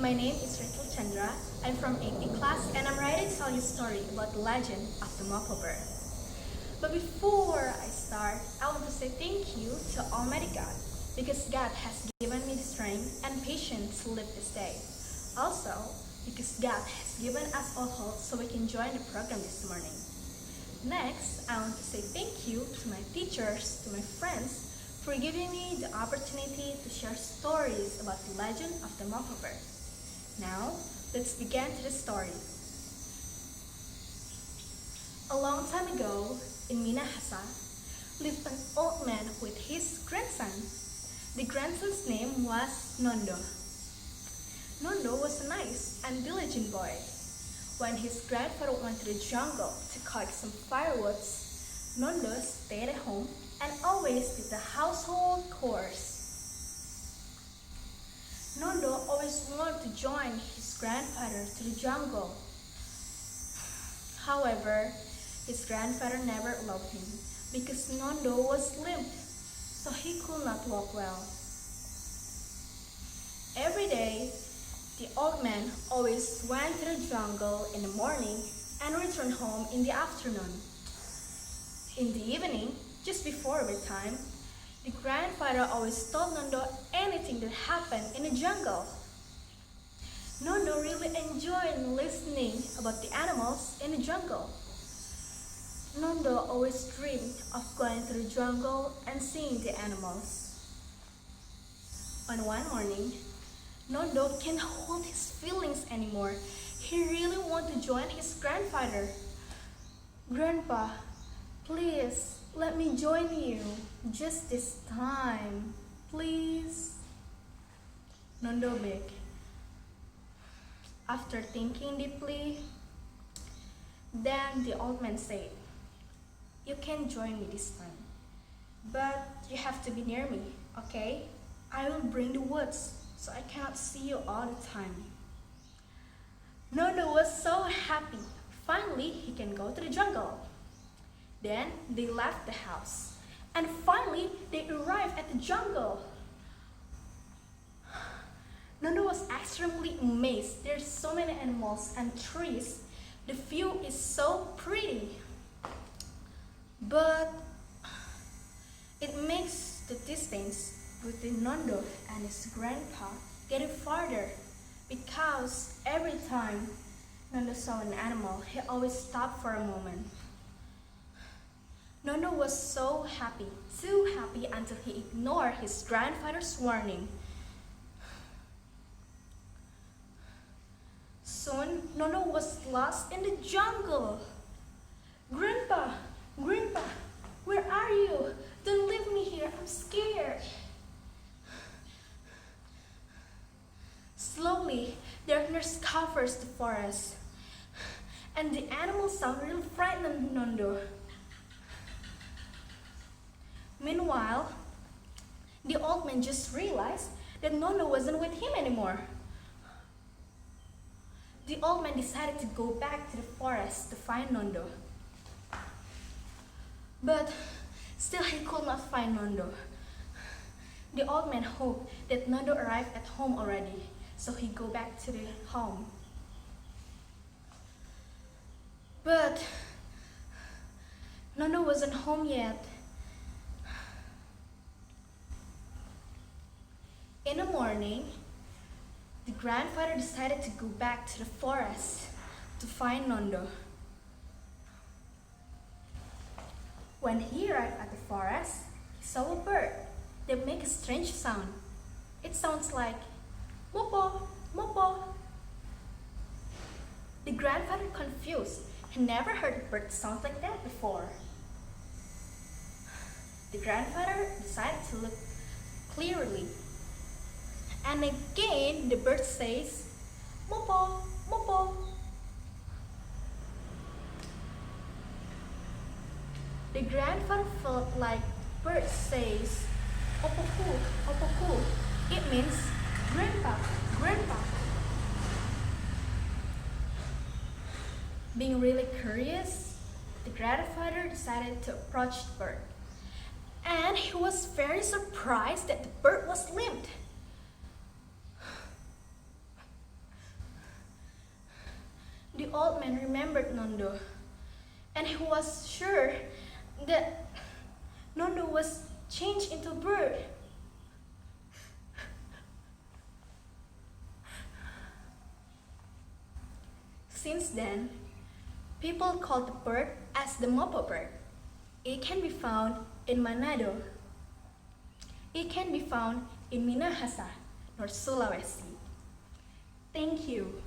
My name is Chandra. I'm from 8th class and I'm ready to tell you a story about the legend of the moopoo bird. But before I start, I want to say thank you to Almighty God because God has given me the strength and patience to live this day. Also, because God has given us all hope so we can join the program this morning. Next, I want to say thank you to my teachers, to my friends, for giving me the opportunity to share stories about the legend of the moopoo bird. Now, let's begin to the story. A long time ago, in Minahasa, lived an old man with his grandson. The grandson's name was Nondo. Nondo was a nice and diligent boy. When his grandfather went to the jungle to collect some firewoods, Nondo stayed at home and always did the household chores. Nondo always wanted to join his grandfather to the jungle. However, his grandfather never allowed him because Nondo was limp, so he could not walk well. Every day, the old man always went to the jungle in the morning and returned home in the afternoon. In the evening, just before bedtime, the grandfather always told Nondo anything that happened in the jungle. Nondo really enjoyed listening about the animals in the jungle. Nondo always dreamed of going to the jungle and seeing the animals. On one morning, Nondo can't hold his feelings anymore. He really wanted to join his grandfather. "Grandpa, please, let me join you. Just this time, please," Nondo begged. After thinking deeply, then the old man said, "You can join me this time, but you have to be near me, okay? I will bring the woods, so I cannot see you all the time." Nondo was so happy. Finally, he can go to the jungle. Then they left the house, and finally they arrived at the jungle. Nondo was extremely amazed. There's so many animals and trees. The view is so pretty. But it makes the distance between Nondo and his grandpa getting farther because every time Nondo saw an animal, he always stopped for a moment. Nondo was so happy, too happy until he ignored his grandfather's warning. Soon, Nondo was lost in the jungle. "Grandpa, Grandpa, where are you? Don't leave me here, I'm scared." Slowly, darkness covers the forest, and the animals sound really frightened Nondo. Meanwhile, the old man just realized that Nondo wasn't with him anymore. The old man decided to go back to the forest to find Nondo. But still he could not find Nondo. The old man hoped that Nondo arrived at home already, so he go back to the home. But Nondo wasn't home yet. In the morning, the grandfather decided to go back to the forest to find Nondo. When he arrived at the forest, he saw a bird that makes a strange sound. It sounds like moopoo, moopoo. The grandfather confused. He never heard a bird sound like that before. The grandfather decided to look clearly. And again, the bird says, "Moopoo, moopoo." The grandfather felt like bird says, "Opoku, opoku." It means, "Grandpa, Grandpa." Being really curious, the grandfather decided to approach the bird. And he was very surprised that the bird was limp. old man remembered Nondo, and he was sure that Nondo was changed into a bird. Since then, people call the bird as the moopoo bird. It can be found in Manado. It can be found in Minahasa, North Sulawesi. Thank you.